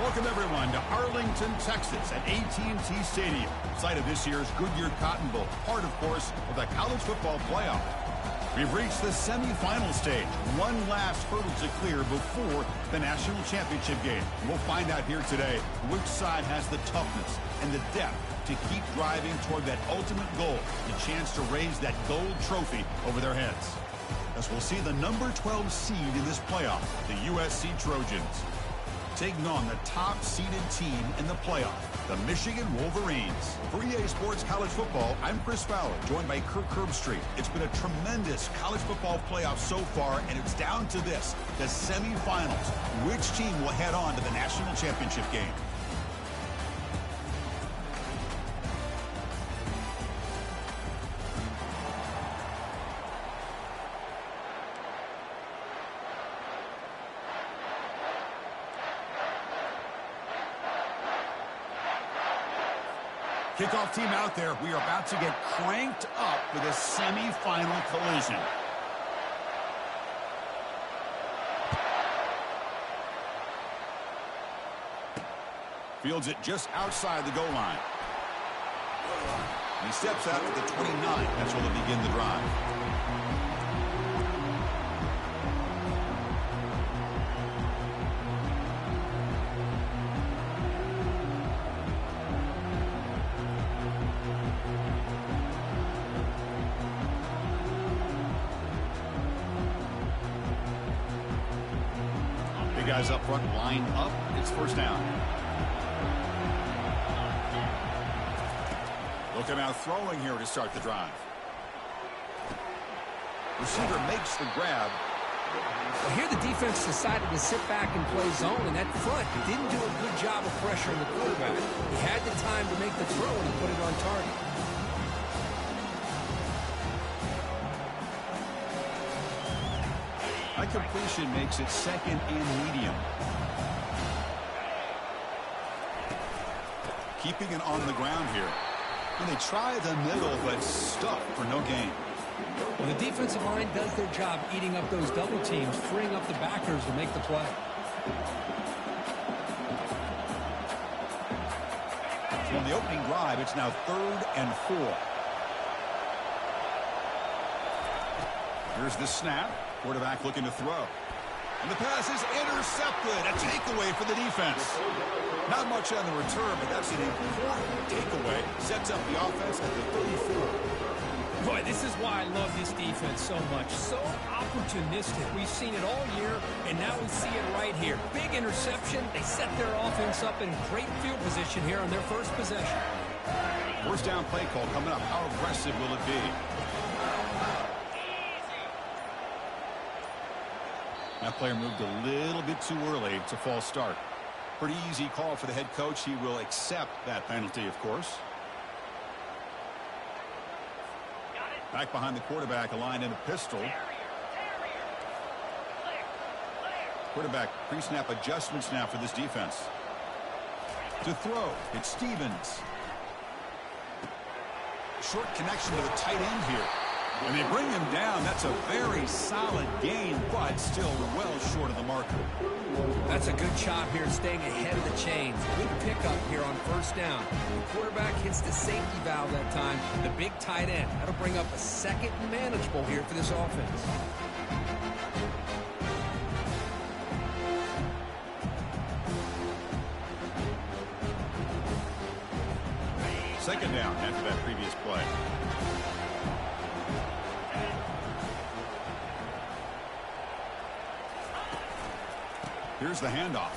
Welcome, everyone, to Arlington, Texas at AT&T Stadium, site of this year's Goodyear Cotton Bowl, part, of course, of the college football playoff. We've reached the semifinal stage, one last hurdle to clear before the national championship game. We'll find out here today which side has the toughness and the depth to keep driving toward that ultimate goal, the chance to raise that gold trophy over their heads. As we'll see the number 12 seed in this playoff, the USC Trojans, taking on the top-seeded team in the playoff, the Michigan Wolverines. For EA Sports College Football, I'm Chris Fowler, joined by Kirk Herbstreit. It's been a tremendous college football playoff so far, and it's down to this, the semifinals. Which team will head on to the national championship game? Kickoff team out there. We are about to get cranked up with a semifinal collision. Fields it just outside the goal line. He steps out to the 29. That's where they'll begin the drive. Guys up front lined up. It's first down. Looking out throwing here to start the drive. Receiver makes the grab. Well, here the defense decided to sit back and play zone, and that front didn't do a good job of pressuring the quarterback. He had the time to make the throw and he put it on target. That completion makes it second and medium. Keeping it on the ground here. And they try the middle, but stuck for no gain. Well, the defensive line does their job eating up those double teams, freeing up the backers to make the play. So on the opening drive, it's now 3rd and 4. Here's the snap. Quarterback looking to throw. And the pass is intercepted. A takeaway for the defense. Not much on the return, but that's an important takeaway. Sets up the offense at the 34. Boy, this is why I love this defense so much. So opportunistic. We've seen it all year, and now we see it right here. Big interception. They set their offense up in great field position here on their first possession. First down play call coming up. How aggressive will it be? That player moved a little bit too early. It's a false start. Pretty easy call for the head coach. He will accept that penalty, of course. Back behind the quarterback, aligned in a pistol. Quarterback pre-snap adjustments now for this defense. To throw, it's Stevens. Short connection to the tight end here. And they bring him down. That's a very solid gain, but still well short of the marker. That's a good job here, staying ahead of the chains. Good pickup here on first down. The quarterback hits the safety valve that time. The big tight end. That'll bring up a second and manageable here for this offense. Second down after that previous play. Here's the handoff.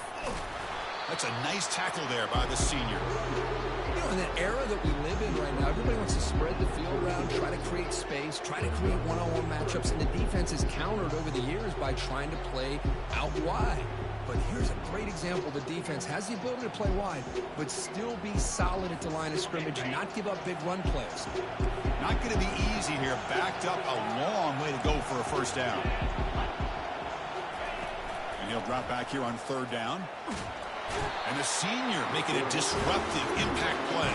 That's a nice tackle there by the senior. You know, in that era that we live in right now, everybody wants to spread the field around, try to create space, try to create one-on-one matchups, and the defense is countered over the years by trying to play out wide. But here's a great example. The defense has the ability to play wide, but still be solid at the line of scrimmage and not give up big run plays. Not going to be easy here. Backed up a long way to go for a first down. And he'll drop back here on third down. And the senior making a disruptive impact play.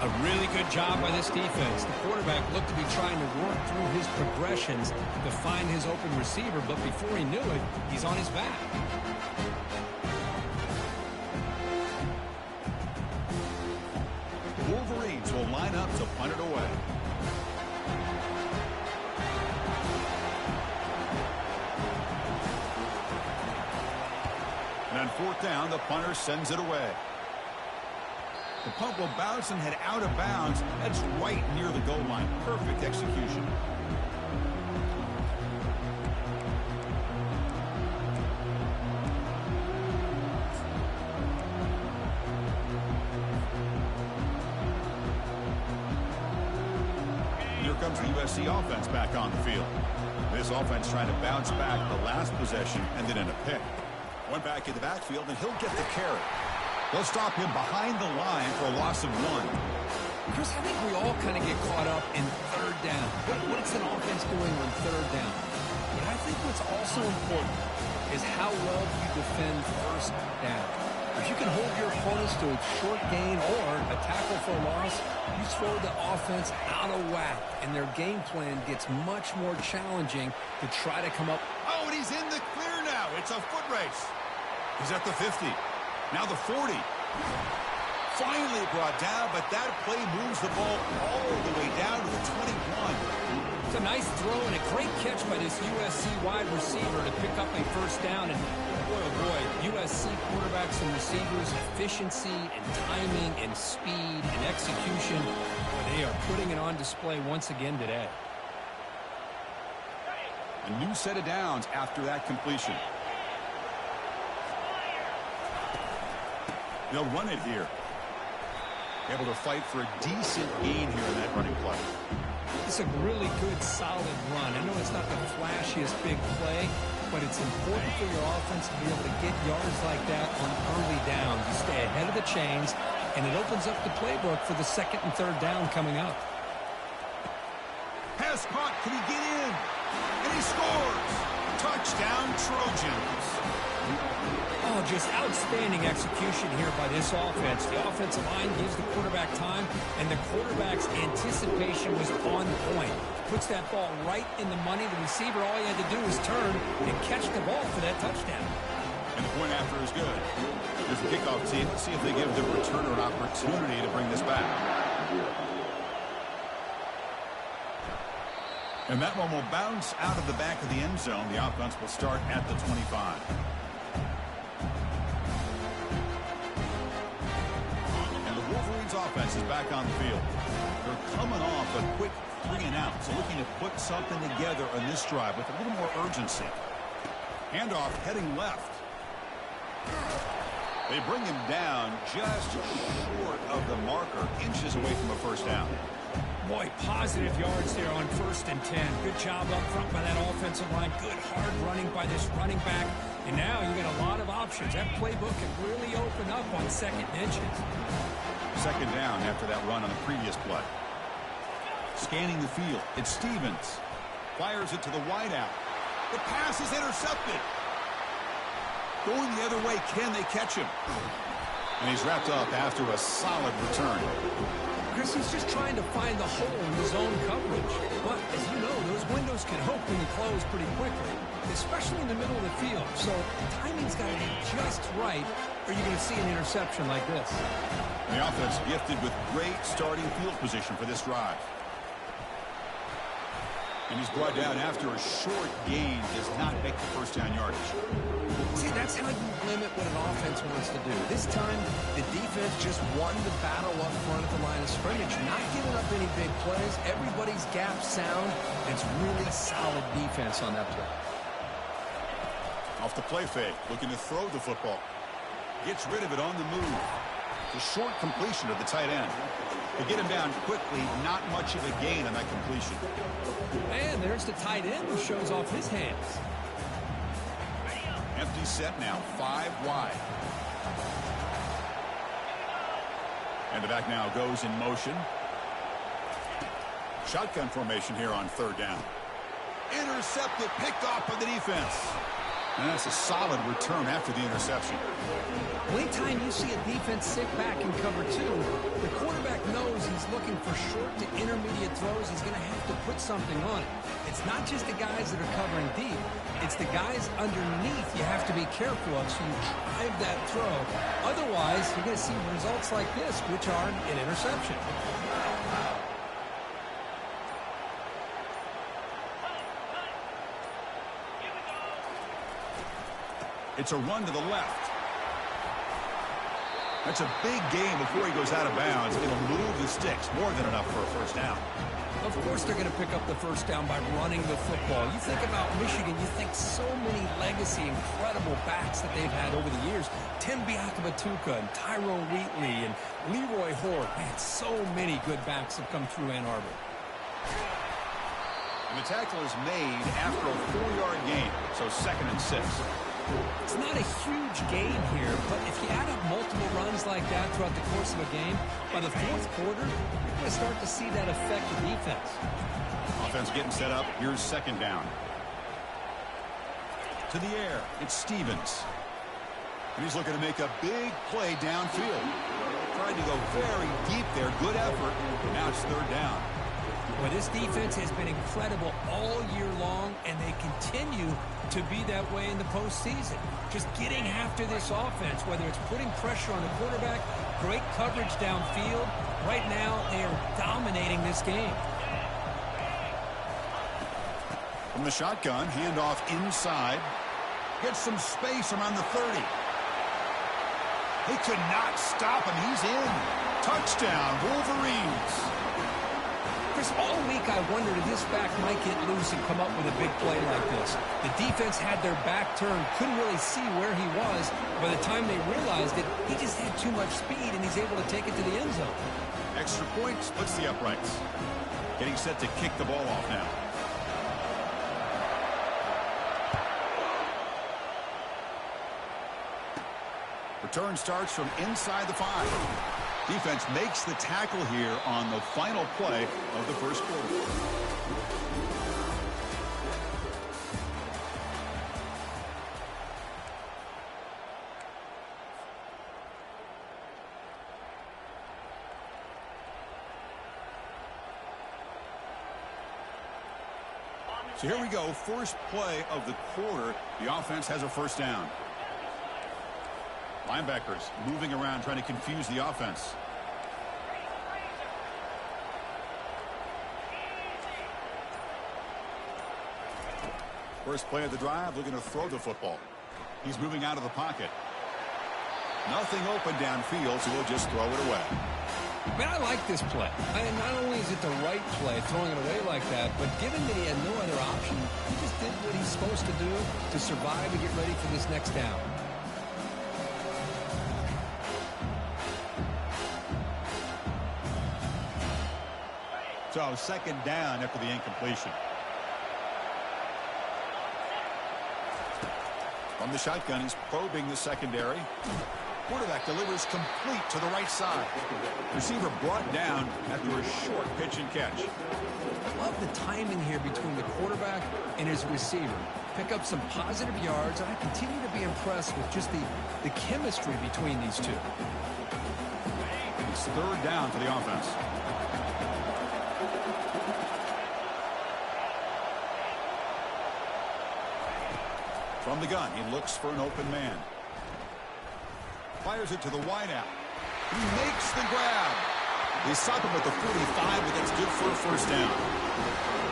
A really good job by this defense. The quarterback looked to be trying to work through his progressions to find his open receiver, but before he knew it, he's on his back. punt it away. And on fourth down, the punter sends it away. The punt will bounce and head out of bounds. That's right near the goal line. Perfect execution. Here comes the USC offense back on the field. This offense trying to bounce back the last possession and then in a pick. One back in the backfield, and he'll get the carry. They'll stop him behind the line for a loss of 1. Chris, I think we all kind of get caught up in third down. What's an offense doing on third down? But I think what's also important is how well you defend first down. If you can hold your opponents to a short gain or a tackle for a loss, you throw the offense out of whack, and their game plan gets much more challenging to try to come up. Oh, and he's in the clear now. It's a foot race. He's at the 50. Now the 40. Finally brought down, but that play moves the ball all the way down to the 21. It's a nice throw and a great catch by this USC wide receiver to pick up a first down. And boy, oh boy, USC quarterbacks and receivers, efficiency and timing and speed and execution, they are putting it on display once again today. A new set of downs after that completion. They'll run it here. Able to fight for a decent gain here in that running play. It's a really good, solid run. I know it's not the flashiest big play, but it's important for your offense to be able to get yards like that on early downs. You stay ahead of the chains, and it opens up the playbook for the second and third down coming up. Pass caught. Can he get in? And he scores. Touchdown, Trojans. Oh, just outstanding execution here by this offense. The offensive line gives the quarterback time, and the quarterback's anticipation was on point. Puts that ball right in the money. The receiver, all he had to do was turn and catch the ball for that touchdown. And the point after is good. Here's the kickoff team. Let's see if they give the returner an opportunity to bring this back. And that one will bounce out of the back of the end zone. The offense will start at the 25. Offense is back on the field. They're coming off a quick 3-and-out, so looking to put something together on this drive with a little more urgency. Handoff heading left. They bring him down just short of the marker, inches away from a first down. Boy, positive yards there on 1st and 10. Good job up front by that offensive line. Good hard running by this running back. And now you get a lot of options. That playbook can really open up on second inches. Second down after that run on the previous play. Scanning the field. It's Stevens. Fires it to the wideout. The pass is intercepted. Going the other way. Can they catch him? And he's wrapped up after a solid return. Chris, he's just trying to find the hole in the zone coverage. But as you know, those windows can open and close pretty quickly, especially in the middle of the field. So timing's got to be just right, or you're going to see an interception like this. The offense gifted with great starting field position for this drive. And he's brought down after a short gain. Does not make the first down yardage. See, that's how you limit what an offense wants to do. This time, the defense just won the battle up front at the line of scrimmage. Not giving up any big plays. Everybody's gap sound. It's really solid defense on that play. Off the play fake. Looking to throw the football. Gets rid of it on the move. The short completion to the tight end. To get him down quickly, not much of a gain on that completion. And there's the tight end who shows off his hands. Empty set now, 5 wide. And the back now goes in motion. Shotgun formation here on third down. Intercepted, picked off by the defense. And that's a solid return after the interception. Anytime you see a defense sit back and cover two, the quarterback knows he's looking for short to intermediate throws. He's going to have to put something on it. It's not just the guys that are covering deep. It's the guys underneath you have to be careful of, so you drive that throw. Otherwise, you're going to see results like this, which are an interception. It's a run to the left. That's a big gain before he goes out of bounds. It'll move the sticks. More than enough for a first down. Of course they're going to pick up the first down by running the football. You think about Michigan, you think so many legacy, incredible backs that they've had over the years. Tim Biakabatuka and Tyrone Wheatley and Leroy Hort. Man, so many good backs have come through Ann Arbor. And the tackle is made after a 4-yard gain, so 2nd and 6. It's not a huge gain here, but if you add up multiple runs like that throughout the course of a game, by the 4th quarter, you're going to start to see that affect the defense. Offense getting set up. Here's 2nd down. To the air, it's Stevens. And he's looking to make a big play downfield. Tried to go very deep there. Good effort. Now it's 3rd down. Well, this defense has been incredible all year long, and they continue to be that way in the postseason. Just getting after this offense, whether it's putting pressure on the quarterback, great coverage downfield. Right now, they are dominating this game. From the shotgun, handoff inside. Gets some space around the 30. They could not stop him. He's in. Touchdown, Wolverines. Chris, all week I wondered if this back might get loose and come up with a big play like this. The defense had their back turned, couldn't really see where he was. By the time they realized it, he just had too much speed, and he's able to take it to the end zone. Extra point splits the uprights. Getting set to kick the ball off now. Return starts from inside the 5. Defense makes the tackle here on the final play of the first quarter. So here we go, first play of the quarter. The offense has a first down. Linebackers moving around, trying to confuse the offense. First play of the drive, looking to throw the football. He's moving out of the pocket. Nothing open downfield, so he'll just throw it away. Man, I like this play. And not only is it the right play, throwing it away like that, but given that he had no other option, he just did what he's supposed to do to survive and get ready for this next down. So 2nd down after the incompletion. From the shotgun, he's probing the secondary. Quarterback delivers complete to the right side. Receiver brought down after a short pitch and catch. I love the timing here between the quarterback and his receiver. Pick up some positive yards, and I continue to be impressed with just the chemistry between these two. It's 3rd down for the offense. From the gun, he looks for an open man. Fires it to the wideout. He makes the grab. They stop him at the 45, but that's good for a first down.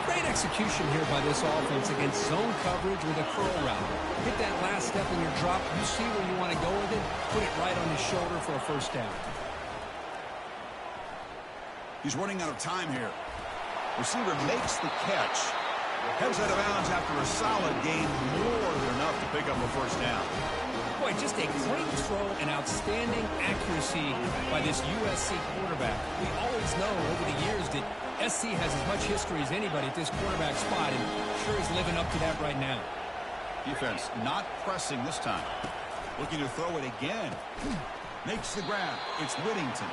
Great execution here by this offense against zone coverage with a curl route. Hit that last step in your drop. You see where you want to go with it. Put it right on his shoulder for a first down. He's running out of time here. Receiver makes the catch. Heads out of bounds after a solid gain, more than enough to pick up a first down. Boy, just a great throw and outstanding accuracy by this USC quarterback. We always know over the years that SC has as much history as anybody at this quarterback spot, and sure he's living up to that right now. Defense not pressing this time. Looking to throw it again. Makes the grab. It's Whittington.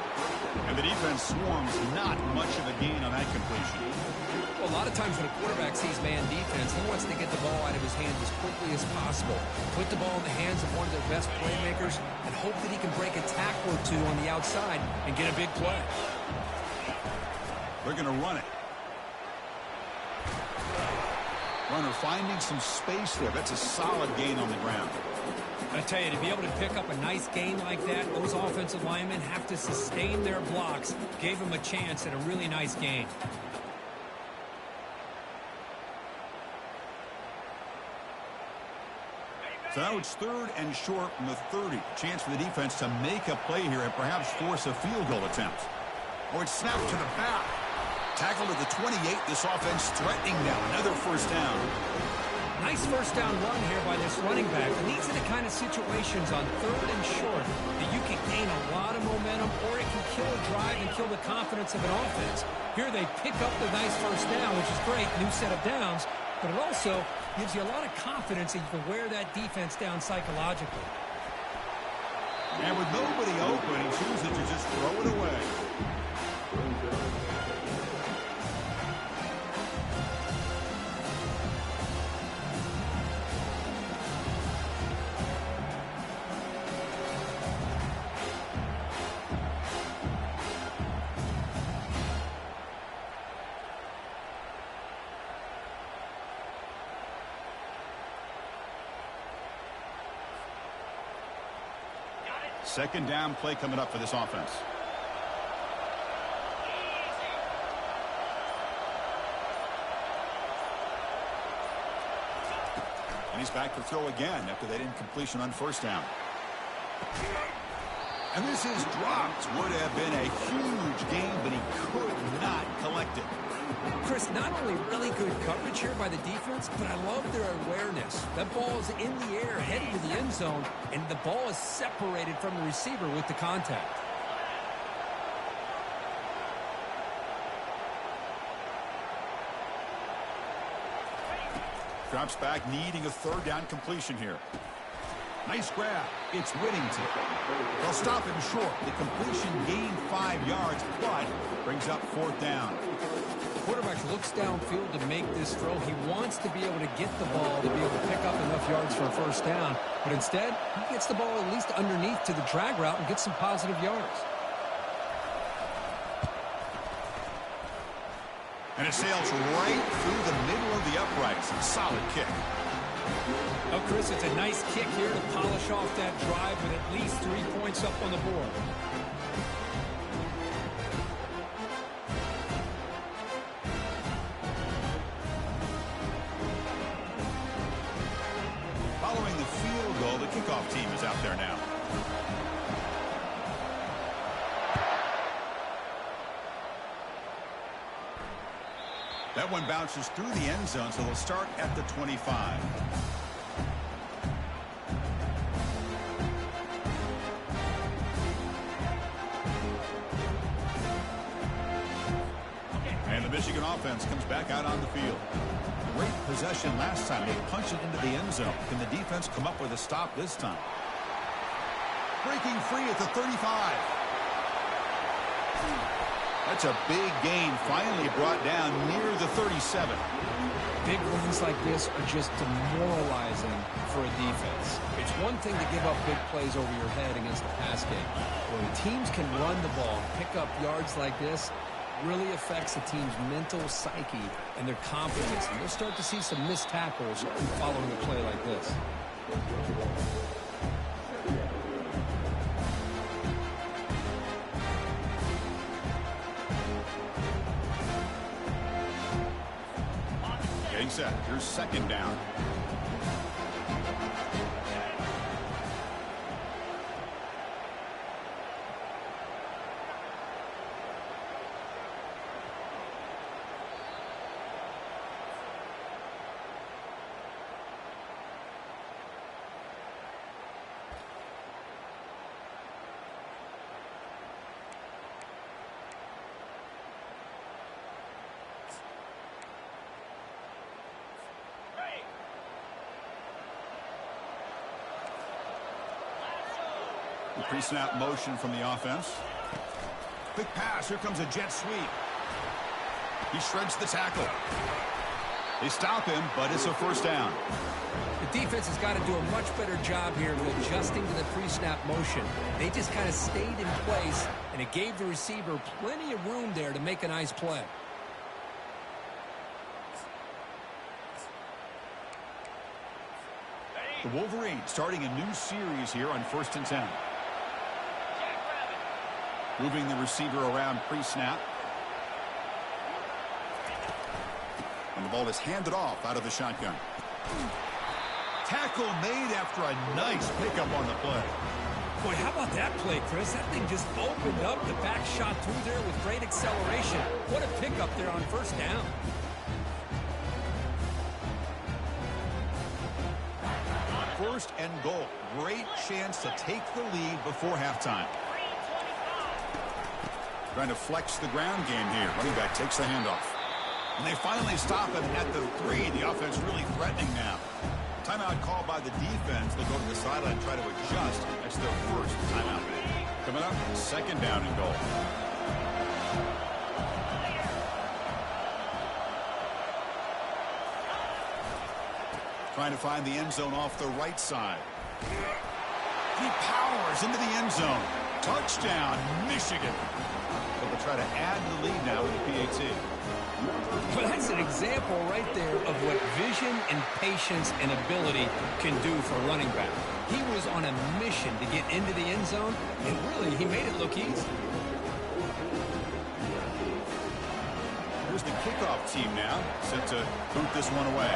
And the defense swarms. Not much of a gain on that completion. Well, a lot of times when a quarterback sees man defense, he wants to get the ball out of his hands as quickly as possible. Put the ball in the hands of one of their best playmakers and hope that he can break a tackle or two on the outside and get a big play. They're going to run it. Runner finding some space there. That's a solid gain on the ground. I tell you, to be able to pick up a nice gain like that, those offensive linemen have to sustain their blocks. Gave them a chance at a really nice gain. So now it's 3rd and short from the 30. Chance for the defense to make a play here and perhaps force a field goal attempt. Or it's snapped to the back. Tackled at the 28. This offense threatening now. Another first down. Nice first down run here by this running back. And these are the kind of situations on 3rd and short that you can gain a lot of momentum, or it can kill a drive and kill the confidence of an offense. Here they pick up the nice first down, which is great. New set of downs. But it also gives you a lot of confidence that you can wear that defense down psychologically. And with nobody open, he chooses to just throw it away. Second down play coming up for this offense. And he's back to throw again after that incompletion on first down. And this is dropped. Would have been a huge gain, but he could not collect it. Chris, not only really good coverage here by the defense, but I love their awareness. That ball is in the air, headed to the end zone, and the ball is separated from the receiver with the contact. Drops back, needing a third down completion here. Nice grab. It's Whittington. They'll stop him short. The completion gained 5 yards, but brings up 4th down. The quarterback looks downfield to make this throw. He wants to be able to get the ball to be able to pick up enough yards for a first down. But instead, he gets the ball at least underneath to the drag route and gets some positive yards. And it sails right through the middle of the uprights. Solid kick. Oh, Chris, it's a nice kick here to polish off that drive with at least 3 points up on the board. Following the field goal, the kickoff team is out there now. That one bounces through the end zone, so they'll start at the 25. And the Michigan offense comes back out on the field. Great possession last time. They punched it into the end zone. Can the defense come up with a stop this time? Breaking free at the 35. That's a big gain, finally brought down near the 37. Big runs like this are just demoralizing for a defense. It's one thing to give up big plays over your head against the pass game. When teams can run the ball and pick up yards like this, it really affects the team's mental psyche and their confidence. And you'll start to see some missed tackles following a play like this. Getting set. Here's second down. The pre-snap motion from the offense. Quick pass. Here comes a jet sweep. He shreds the tackle. They stop him, but it's a first down. The defense has got to do a much better job here of adjusting to the pre-snap motion. They just kind of stayed in place, and it gave the receiver plenty of room there to make a nice play. The Wolverines starting a new series here on 1st and 10. Moving the receiver around pre-snap. And the ball is handed off out of the shotgun. Tackle made after a nice pickup on the play. Boy, how about that play, Chris? That thing just opened up. The back shot through there with great acceleration. What a pickup there on first down. First and goal. Great chance to take the lead before halftime. Trying to flex the ground game here. Running back takes the handoff. And they finally stop him at the 3. The offense really threatening now. Timeout called by the defense. They'll go to the sideline and try to adjust. That's their first timeout. Coming up, second down and goal. Trying to find the end zone off the right side. He powers into the end zone. Touchdown, Michigan. So they'll try to add to the lead now with the PAT. Well, that's an example right there of what vision and patience and ability can do for a running back. He was on a mission to get into the end zone, and really, he made it look easy. Here's the kickoff team now, set to boot this one away.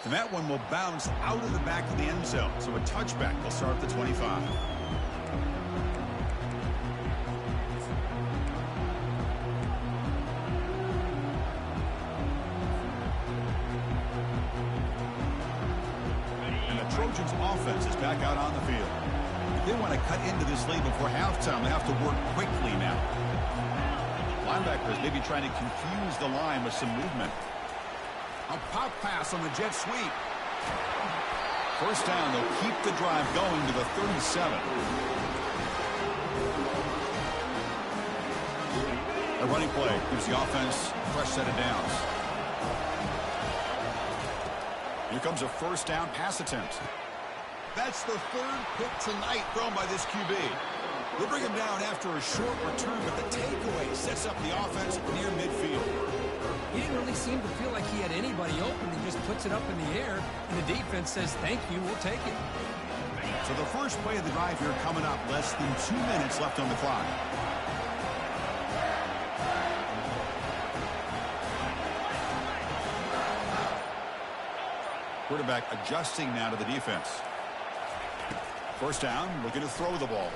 And that one will bounce out of the back of the end zone. So a touchback will start at the 25. And the Trojans offense is back out on the field. If they want to cut into this lead before halftime, they have to work quickly now. Linebackers maybe trying to confuse the line with some movement. A pop pass on the jet sweep. First down, they'll keep the drive going to the 37. A running play gives the offense a fresh set of downs. Here comes a first down pass attempt. That's the third pick tonight thrown by this QB. They'll bring him down after a short return, but the takeaway sets up the offense near midfield. He didn't really seem to feel like he had anybody open. He just puts it up in the air, and the defense says, thank you, we'll take it. So the first play of the drive here coming up. Less than 2 minutes left on the clock. Quarterback adjusting now to the defense. First down, looking to throw the ball.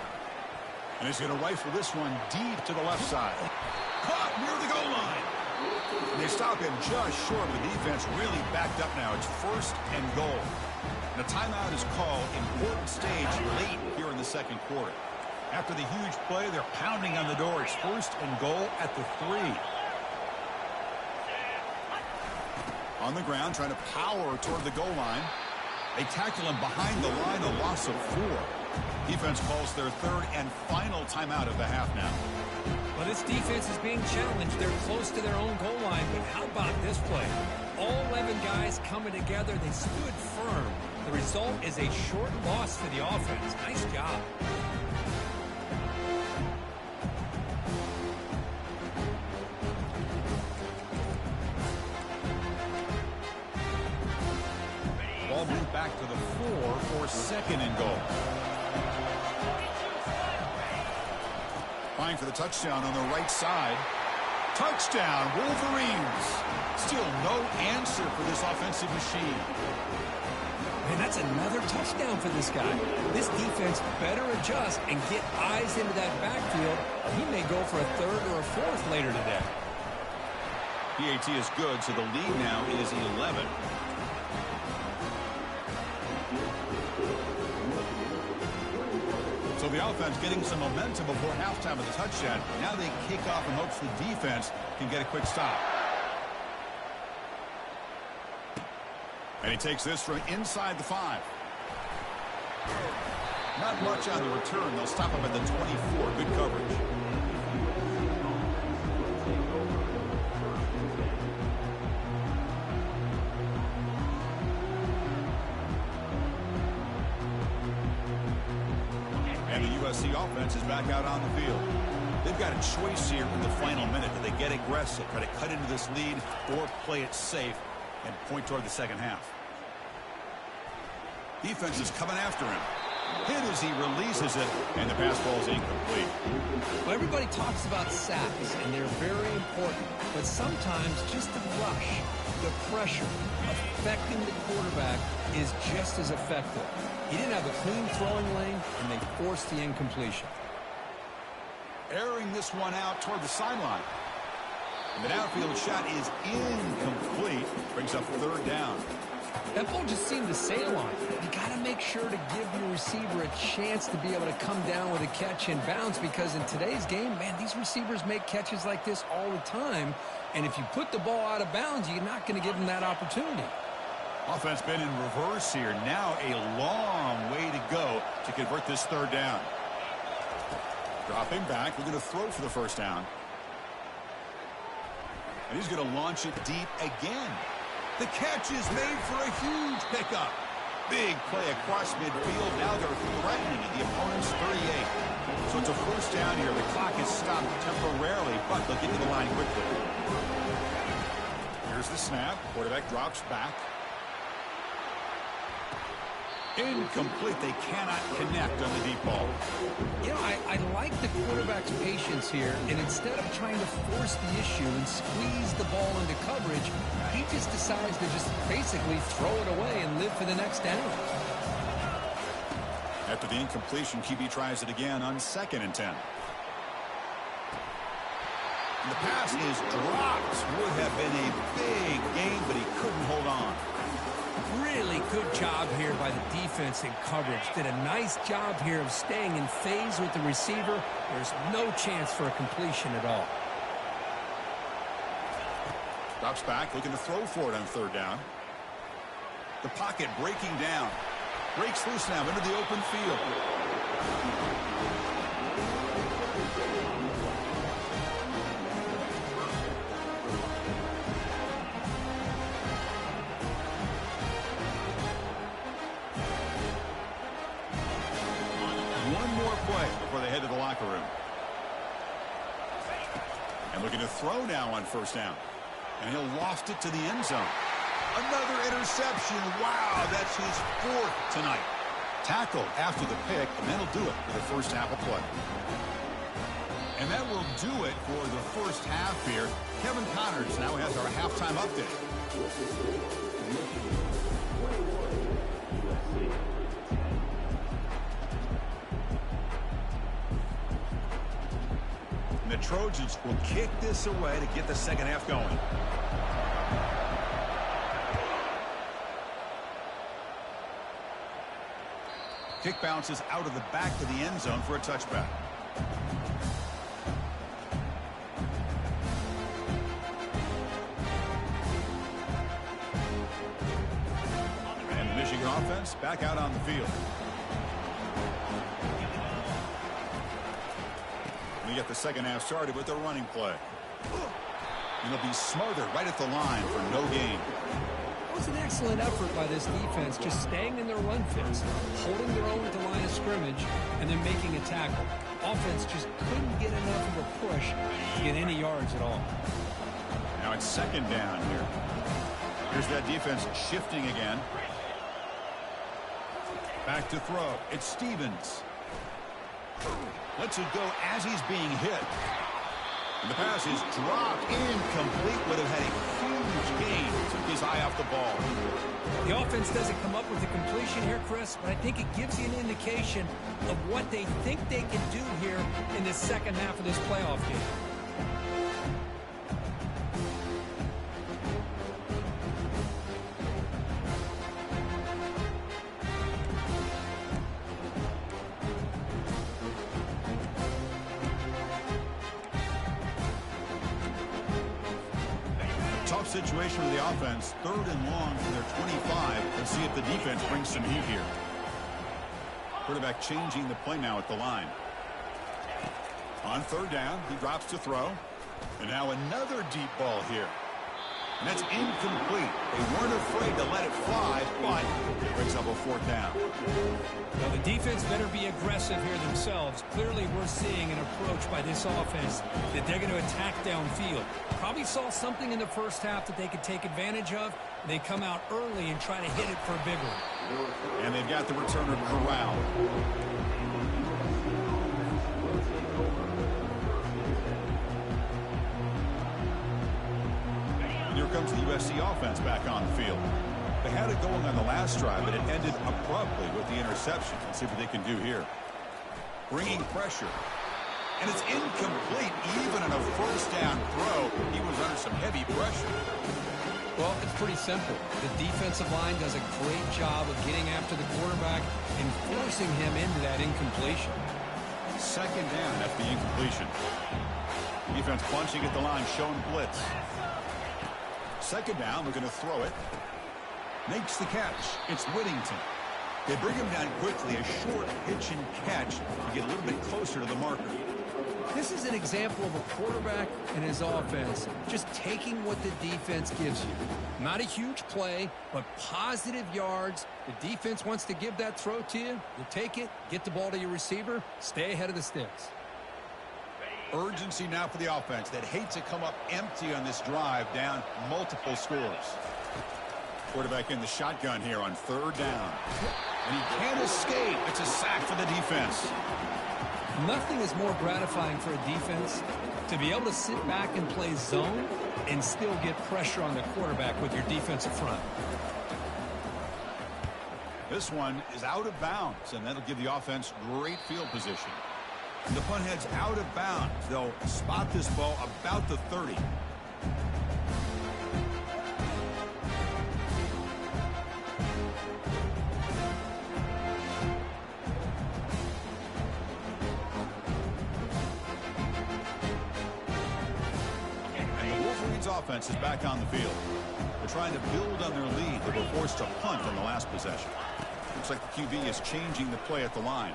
And he's going to rifle this one deep to the left side. Caught near the goal line. And they stop him just short of the defense. Really backed up now. It's first and goal. And a timeout is called. Important stage late here in the second quarter. After the huge play, they're pounding on the door. It's first and goal at the 3. On the ground, trying to power toward the goal line. They tackle him behind the line, a loss of 4. Defense calls their third and final timeout of the half now. Well, this defense is being challenged. They're close to their own goal line, but how about this play? All 11 guys coming together. They stood firm. The result is a short loss for the offense. Nice job. Ball moved back to the 4 for second and goal. Trying for the touchdown on the right side. Touchdown, Wolverines. Still no answer for this offensive machine. Man, that's another touchdown for this guy. This defense better adjust and get eyes into that backfield. He may go for a third or a fourth later today. PAT is good, so the lead now is 11. So the offense getting some momentum before halftime of the touchdown. Now they kick off in hopes the defense can get a quick stop. And he takes this from inside the 5. Not much on the return. They'll stop him at the 24. Good coverage. And the USC offense is back out on the field. They've got a choice here in the final minute. Do they get aggressive, try to cut into this lead, or play it safe and point toward the second half? Defense is coming after him. Hit as he releases it, and the pass ball is incomplete. Well, everybody talks about sacks, and they're very important. But sometimes just the rush, the pressure, affecting the quarterback is just as effective. He didn't have a clean throwing lane, and they forced the incompletion. Airing this one out toward the sideline. And the downfield shot is incomplete. Brings up third down. That ball just seemed to sail on. You got to make sure to give your receiver a chance to be able to come down with a catch and bounce, because in today's game, man, these receivers make catches like this all the time. And if you put the ball out of bounds, you're not going to give them that opportunity. Offense been in reverse here. Now a long way to go to convert this third down. Dropping back. We're going to throw for the first down. And he's going to launch it deep again. The catch is made for a huge pickup. Big play across midfield. Now they're threatening at the opponent's 38. So it's a first down here. The clock is stopped temporarily, but they'll get to the line quickly. Here's the snap. Quarterback drops back. Incomplete. They cannot connect on the deep ball. You know, I like the quarterback's patience here, and instead of trying to force the issue and squeeze the ball into coverage, he just decides to just basically throw it away and live for the next down. After the incompletion, QB tries it again on 2nd and 10. And the pass is dropped. Would have been a big gain, but he couldn't hold on. Really good job here by the defense in coverage. Did a nice job here of staying in phase with the receiver. There's no chance for a completion at all. Drops back, looking to throw for it on third down. The pocket breaking down. Breaks loose now into the open field. One more play before they head to the locker room. And looking to throw now on first down. And he'll loft it to the end zone. Another interception. Wow, that's his 4th tonight. Tackled after the pick, and that'll do it for the first half of play. And that will do it for the first half here. Kevin Connors now has our halftime update. And the Trojans will kick this away to get the second half going. Kick bounces out of the back of the end zone for a touchback. And the Michigan offense back out on the field. We get the second half started with a running play. And it'll be smothered right at the line for no gain. It was an excellent effort by this defense, just staying in their run fits, holding their own at the line of scrimmage, and then making a tackle. Offense just couldn't get enough of a push to get any yards at all. Now it's second down here. Here's that defense shifting again. Back to throw. It's Stevens. Lets it go as he's being hit. And the pass is dropped. Incomplete. Would have had a huge gain. Took his eye off the ball. The offense doesn't come up with a completion here, Chris, but I think it gives you an indication of what they think they can do here in the second half of this playoff game. Situation for the offense, 3rd and long from their 25. Let's see if the defense brings some heat here. Quarterback changing the play now at the line. On third down, he drops to throw. And now another deep ball here. And that's incomplete. They weren't afraid to let it fly, but it brings brings up a fourth down. Well, the defense better be aggressive here themselves. Clearly, we're seeing an approach by this offense that they're going to attack downfield. Probably saw something in the first half that they could take advantage of. They come out early and try to hit it for a big one. And they've got the returner corralled. And here comes the USC offense back on the field. They had it going on the last drive, but it ended abruptly with the interception. Let's see what they can do here. Bringing pressure. And it's incomplete, even on a first down throw. He was under some heavy pressure. Well, it's pretty simple. The defensive line does a great job of getting after the quarterback and forcing him into that incompletion. Second down after the incompletion. Defense punching at the line, showing blitz. Second down, they're going to throw it. Makes the catch. It's Whittington. They bring him down quickly, a short pitch and catch to get a little bit closer to the marker. This is an example of a quarterback and his offense just taking what the defense gives you. Not a huge play, but positive yards. The defense wants to give that throw to you. You take it, get the ball to your receiver, stay ahead of the sticks. Urgency now for the offense that hates to come up empty on this drive, down multiple scores. Quarterback in the shotgun here on third down. And he can't escape. It's a sack for the defense. Nothing is more gratifying for a defense to be able to sit back and play zone and still get pressure on the quarterback with your defensive front. This one is out of bounds, and that'll give the offense great field position. And the punt heads out of bounds. They'll spot this ball about the 30. Offense is back on the field. They're trying to build on their lead. They were forced to punt on the last possession. Looks like the QB is changing the play at the line.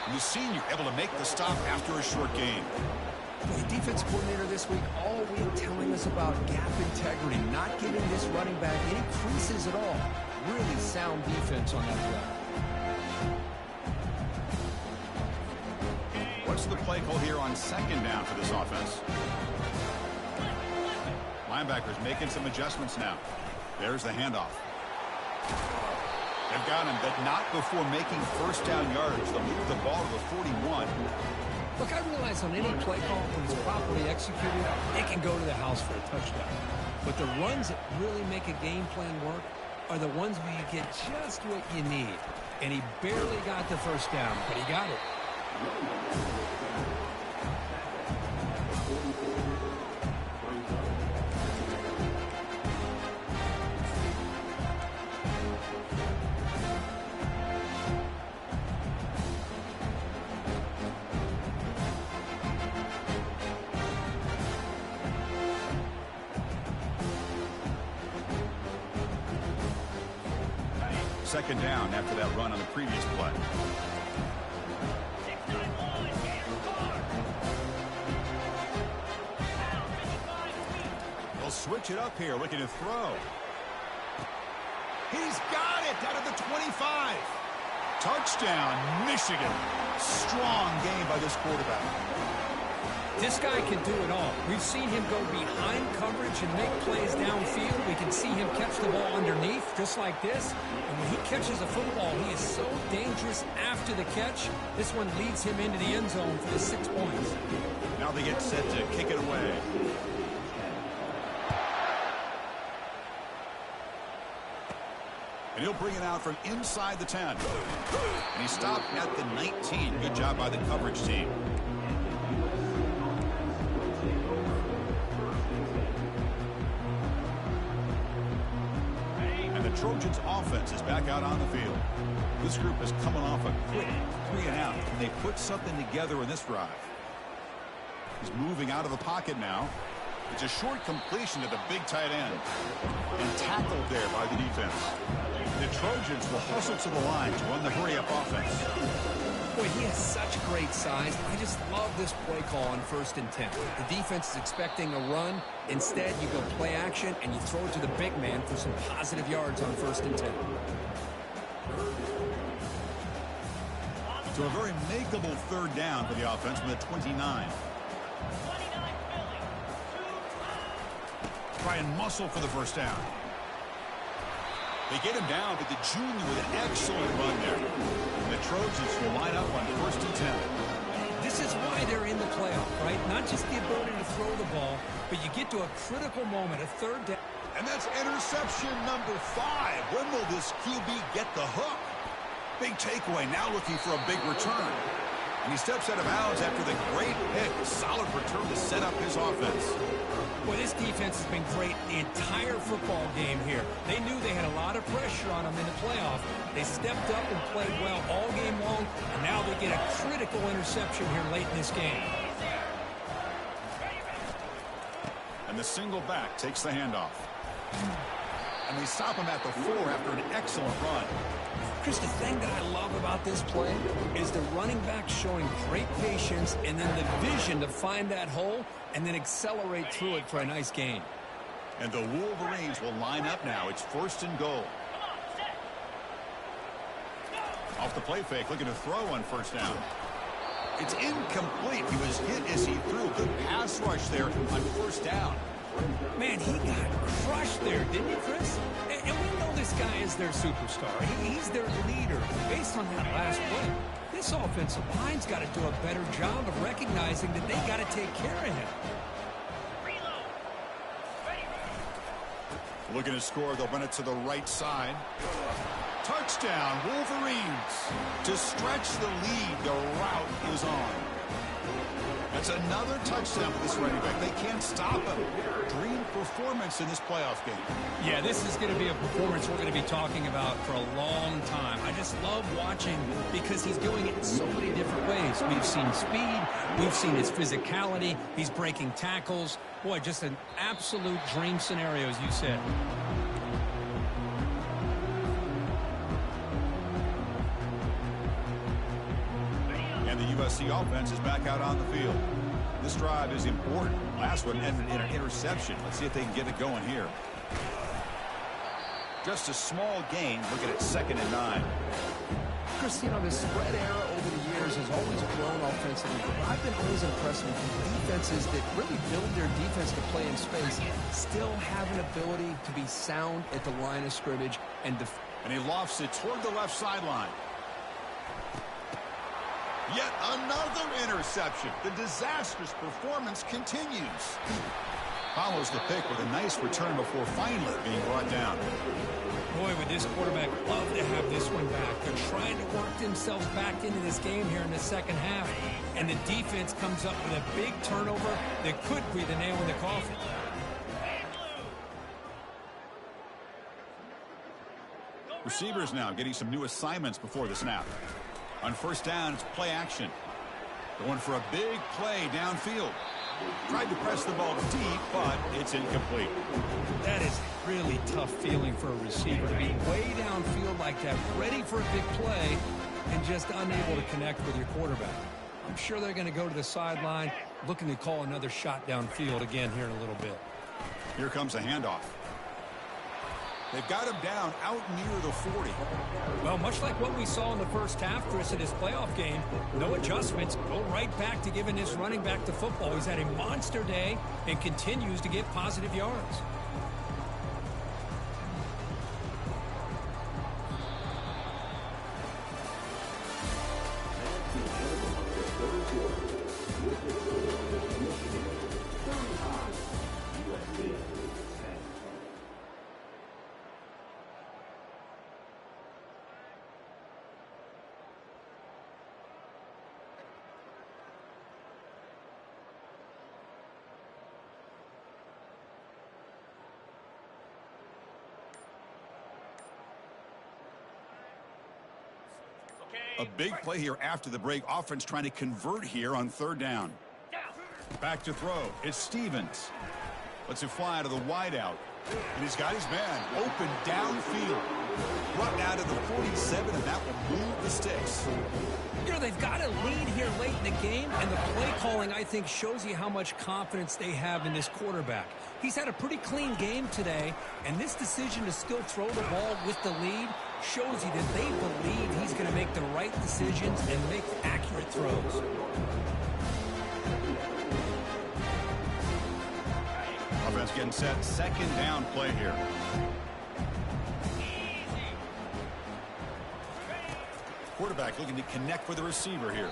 And the senior able to make the stop after a short gain. The defense coordinator this week all week telling us about gap integrity, not giving this running back any creases at all. Really sound defense on that play. What's the play call here on second down for this offense? Linebackers making some adjustments now. There's the handoff. They've got him, but not before making first down yards. They'll move the ball to the 41. Look, I realize on any play call, when it's properly executed, it can go to the house for a touchdown. But the runs that really make a game plan work are the ones where you get just what you need. And he barely got the first down, but he got it. Second down after that run on the previous play. They'll switch it up here, looking to throw. He's got it out of the 25. Touchdown, Michigan. Strong game by this quarterback. This guy can do it all. We've seen him go behind coverage and make plays downfield. We can see him catch the ball underneath, just like this. And when he catches a football, he is so dangerous after the catch. This one leads him into the end zone for the 6 points. Now they get set to kick it away. And he'll bring it out from inside the 10. And he stopped at the 19. Good job by the coverage team. Trojans offense is back out on the field. This group is coming off a quick 3-and-out, and they put something together in this drive. He's moving out of the pocket now. It's a short completion to the big tight end. And tackled there by the defense. The Trojans will hustle to the line to run the hurry-up offense. Boy, he has such great size. I just love this play call on 1st and 10. The defense is expecting a run. Instead, you go play action, and you throw it to the big man for some positive yards on 1st and 10. So a very makeable 3rd down for the offense from the 29. Try and muscle for the 1st down. They get him down, but the junior with an excellent run there. And the Trojans will line up on 1st and 10. This is why they're in the playoff, right? Not just the ability to throw the ball, but you get to a critical moment, a 3rd down. And that's interception number 5. When will this QB get the hook? Big takeaway, now looking for a big return. And he steps out of bounds after the great pick. Solid return to set up his offense. Boy, this defense has been great the entire football game here. They knew they had a lot of pressure on them in the playoff. They stepped up and played well all game long, and now they get a critical interception here late in this game. And the single back takes the handoff. And they stop him at the 4 after an excellent run. Chris, the thing that I love about this play is the running back showing great patience and then the vision to find that hole and then accelerate through it for a nice gain. And the Wolverines will line up now. It's 1st and goal. Off the play fake, looking to throw on 1st down. It's incomplete. He was hit as he threw. Good pass rush there on 1st down. Man, he got crushed there, didn't he, Chris? And we know this guy is their superstar. He's their leader. Based on that last play, this offensive line's got to do a better job of recognizing that they got to take care of him. Looking to score, they'll run it to the right side. Touchdown, Wolverines. To stretch the lead, the route is on. That's another touchdown for this running back. They can't stop him. Dream performance in this playoff game. Yeah, this is going to be a performance we're going to be talking about for a long time. I just love watching because he's doing it in so many different ways. We've seen speed. We've seen his physicality. He's breaking tackles. Boy, just an absolute dream scenario, as you said. And the USC offense is back out on the field. This drive is important. Last one ended in an interception. Let's see if they can get it going here. Just a small gain. Looking at 2nd and 9. Chris, you know, the spread era over the years has always grown offensively, but I've been always impressed with defenses that really build their defense to play in space, still have an ability to be sound at the line of scrimmage and he lofts it toward the left sideline. Yet another interception. The disastrous performance continues. Follows the pick with a nice return before finally being brought down. Boy, would this quarterback love to have this one back. They're trying to work themselves back into this game here in the 2nd half. And the defense comes up with a big turnover that could be the nail in the coffin. Receivers now getting some new assignments before the snap. On 1st down, it's play action. Going for a big play downfield. Tried to press the ball deep, but it's incomplete. That is really tough feeling for a receiver to be way downfield like that, ready for a big play, and just unable to connect with your quarterback. I'm sure they're going to go to the sideline, looking to call another shot downfield again here in a little bit. Here comes a handoff. They've got him down out near the 40. Well, much like what we saw in the 1st half, Chris, in his playoff game, no adjustments, go right back to giving this running back the football. He's had a monster day and continues to get positive yards. A big play here after the break. Offense trying to convert here on 3rd down. Back to throw. It's Stevens. Lets it fly to the wideout. And he's got his man open downfield. Brought now to the 47, and that will move the sticks. You know, they've got a lead here late in the game, and the play calling, I think, shows you how much confidence they have in this quarterback. He's had a pretty clean game today, and this decision to still throw the ball with the lead shows you that they believe he's going to make the right decisions and make accurate throws. Offense getting set. Second down play here. Quarterback looking to connect with the receiver here.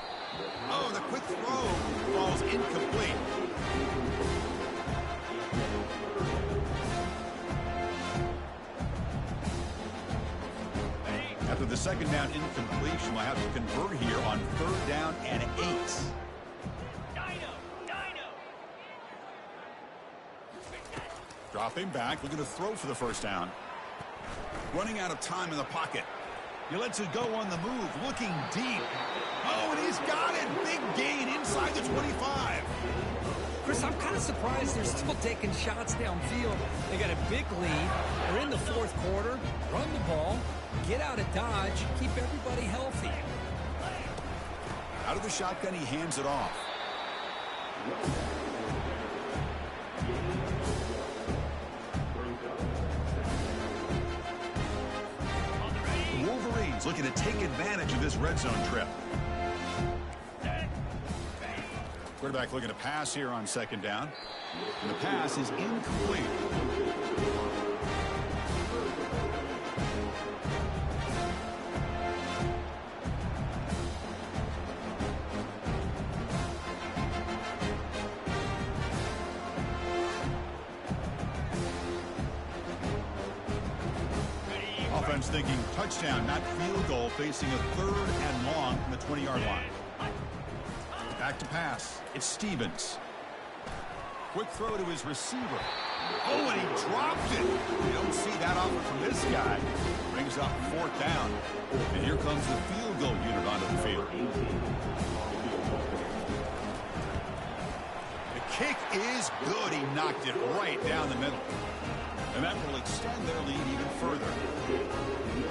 Oh, the quick throw falls incomplete. After the second down incompletion, we'll have to convert here on third down and 8. Dropping back, looking to throw for the first down. Running out of time in the pocket. He lets it go on the move, looking deep. Oh, and he's got it. Big gain inside the 25. Chris, I'm kind of surprised they're still taking shots downfield. They got a big lead. They're in the fourth quarter. Run the ball. Get out of dodge. Keep everybody healthy. Out of the shotgun, he hands it off. Wolverines looking to take advantage of this red zone trip. Quarterback looking to pass here on second down. And the pass is incomplete. Offense thinking touchdown, not field goal, facing a third and long from the 20-yard line. Back to pass. It's Stevens. Quick throw to his receiver. Oh, and he dropped it. You don't see that often from this guy. Brings up fourth down. And here comes the field goal unit onto the field. The kick is good. He knocked it right down the middle. And that will extend their lead even further.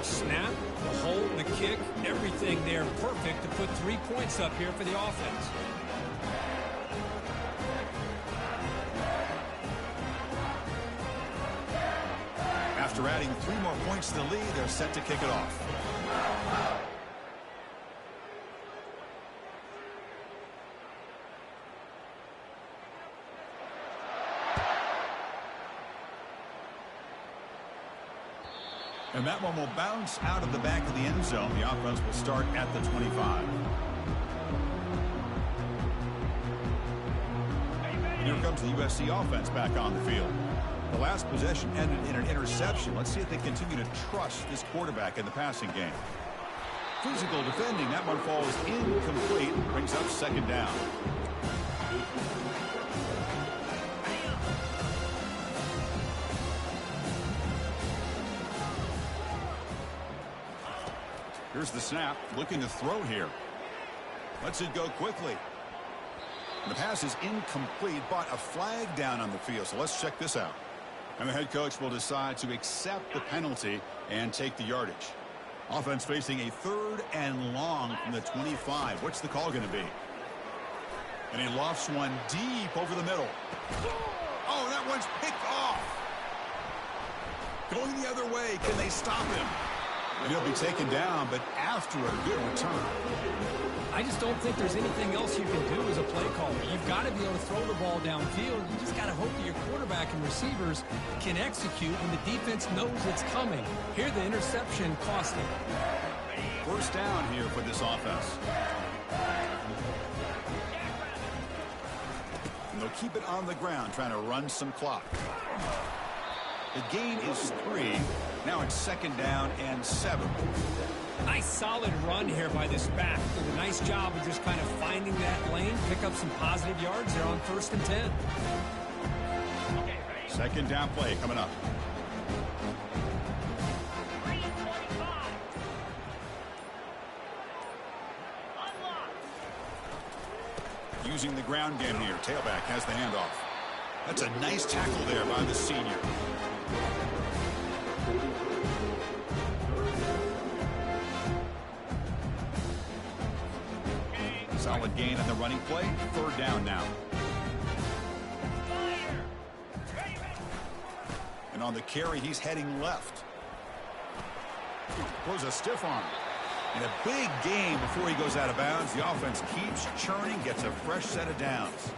Snap, the hold, the kick, everything there perfect to put 3 points up here for the offense. After adding 3 more points to the lead, they're set to kick it off. And that one will bounce out of the back of the end zone. The offense will start at the 25. And here comes the USC offense back on the field. The last possession ended in an interception. Let's see if they continue to trust this quarterback in the passing game. Physical defending. That one falls incomplete. Brings up second down. Here's the snap, looking to throw here. Lets it go quickly. The pass is incomplete, but a flag down on the field. So let's check this out. And the head coach will decide to accept the penalty and take the yardage. Offense facing a third and long from the 25. What's the call going to be? And he lofts one deep over the middle. Oh, that one's picked off. Going the other way. Can they stop him? And he'll be taken down, but after a good return. I just don't think there's anything else you can do as a play caller. You've got to be able to throw the ball downfield. You just got to hope that your quarterback and receivers can execute when the defense knows it's coming. Here, the interception cost him. First down here for this offense. And they'll keep it on the ground, trying to run some clock. The gain is 3. Now it's second down and 7. Nice solid run here by this back. Did a nice job of just kind of finding that lane, pick up some positive yards there on 1st and 10. Second down play coming up. Using the ground game here. Tailback has the handoff. That's a nice tackle there by the senior. Solid gain on the running play. 3rd down now. And on the carry, he's heading left. Throws a stiff arm. And a big gain before he goes out of bounds. The offense keeps churning, gets a fresh set of downs.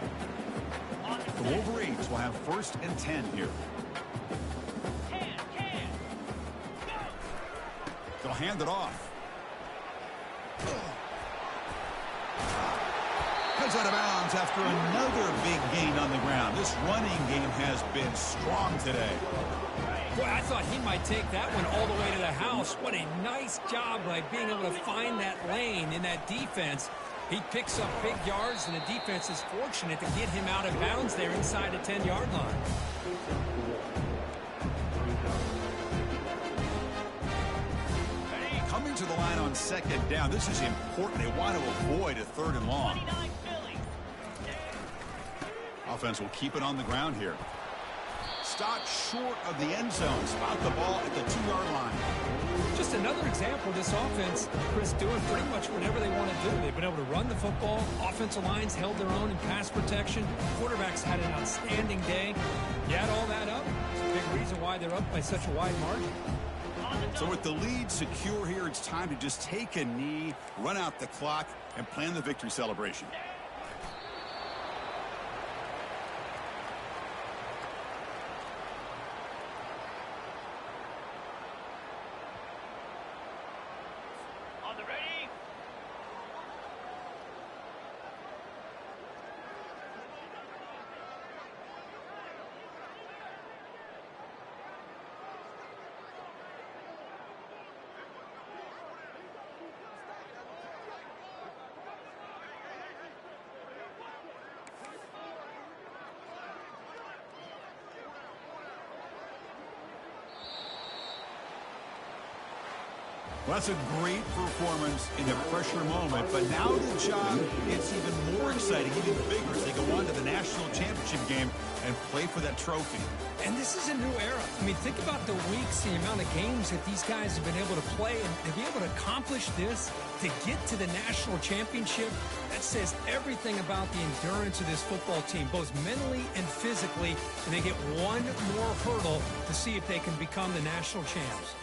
The Wolverines will have 1st and 10 here. They'll hand it off. Heads out of bounds after another big gain on the ground. This running game has been strong today. Boy, I thought he might take that one all the way to the house. What a nice job by being able to find that lane in that defense. He picks up big yards, and the defense is fortunate to get him out of bounds there inside the 10-yard line. Coming to the line on 2nd down. This is important. They want to avoid a 3rd and long. Offense will keep it on the ground here. Stopped short of the end zone. Spot the ball at the 2-yard line. Just another example of this offense, Chris, doing pretty much whatever they want to do. They've been able to run the football. Offensive lines held their own in pass protection. Quarterbacks had an outstanding day. You add all that up, it's a big reason why they're up by such a wide margin. So with the lead secure here, it's time to just take a knee, run out the clock, and plan the victory celebration. Well, that's a great performance in the pressure moment, but now the job gets even more exciting, even bigger as they go on to the national championship game and play for that trophy. And this is a new era. I mean, think about the weeks, the amount of games that these guys have been able to play, and to be able to accomplish this, to get to the national championship, that says everything about the endurance of this football team, both mentally and physically, and they get one more hurdle to see if they can become the national champs.